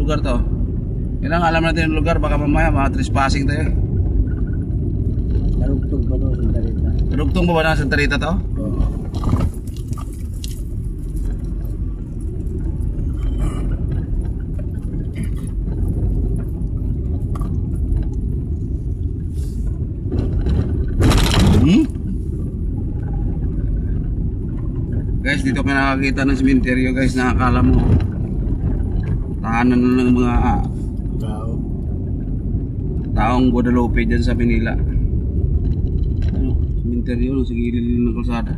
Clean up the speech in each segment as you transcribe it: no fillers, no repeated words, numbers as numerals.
lugar to. Kailangan alam natin yung lugar, baka mamaya mga trespassing tayo. Karugtong pa to sa Tarita. Karugtong ba na sa Tarita to? Oo. Guys, dito ka nakakita ng sementeryo guys, nakakala mo tahanan na ng mga taong Guadalupe dyan sa Manila. Ano, sementeryo no, sa gilid ng kalsada.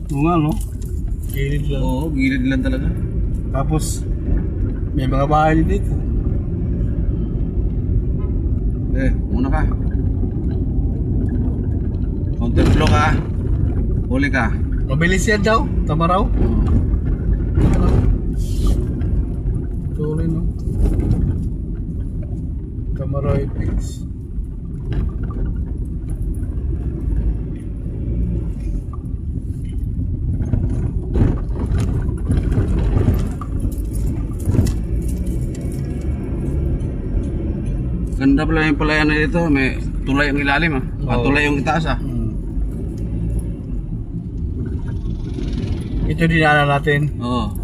Oo nga, no? Gilid lang. Oo, gilid lang talaga. Tapos, may mga bahay dito. Muna ka. Counterflow ka. Huli ka. Mabilis yan daw, tama raw. Tuloy, no? Tama raw i-fix. Ganda pala yung palayan na dito. May tulay ang ilalim ah. Tulay yung itaas ah. Ito dinaanan natin. Oo.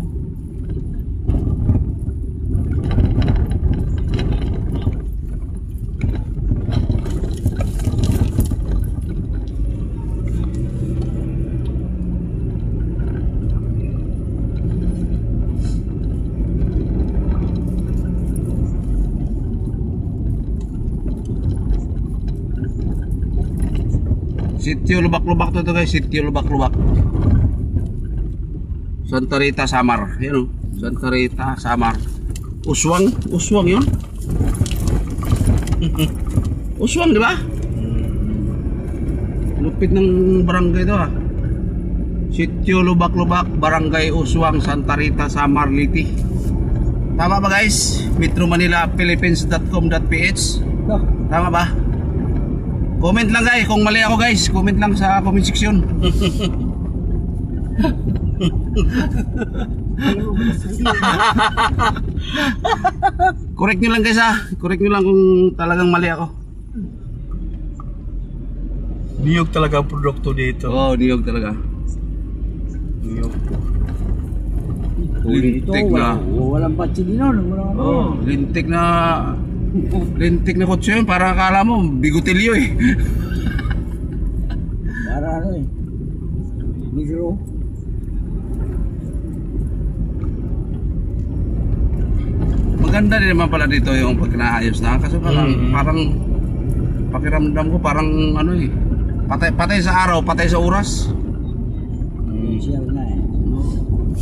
Sitio Lubak-Lubak to guys, Sitio Lubak-Lubak. Santa Rita, Samar. Yan o, Santa Rita, Samar. Uswang yun. Uswang, di ba? Lupit ng barangay to ha. Sitio Lubak-Lubak, Barangay Uswang, Santa Rita, Samar, Liti. Tama ba guys? Metro Manila, Philippines.com.ph. Tama ba? Comment lang guys, kung mali ako guys, comment lang sa comment section. Correct nyo lang guys ha. Correct nyo lang kung talagang mali ako. Niyog talaga ang produkto dito. Oo, niyog talaga. Niyog. Lintik na. Walang patsi din nun. Oo, lintik na kotse yun. Para akala mo, bigotilyo eh. Para ano eh. Negro. Maganda din naman pala dito yung pag naayos na. Kasi parang pakiramdam ko parang ano eh. Patay sa araw, patay sa oras. Siyal na eh.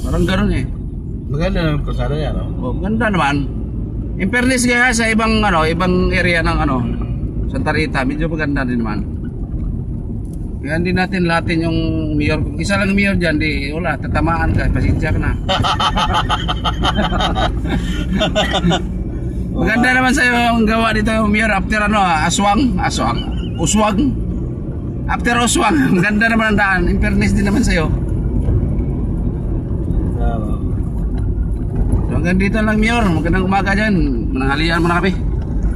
Parang gano'n eh. Maganda naman kalsada yan, no? Oh, ganda naman. In fairness kaya sa ibang area ng Santa Rita, medyo maganda din naman. Kaya hindi natin latin yung mayor. Kung isa lang mayor dyan, di wala, tatamaan ka, pasensya ka na. Maganda naman sa'yo ang gawa dito yung mayor after Uswang. After Uswang, maganda naman ang daan. In fairness din naman sa'yo. So, hanggang dito lang mayor, magandang umaga dyan. Mananghalian mo na kami.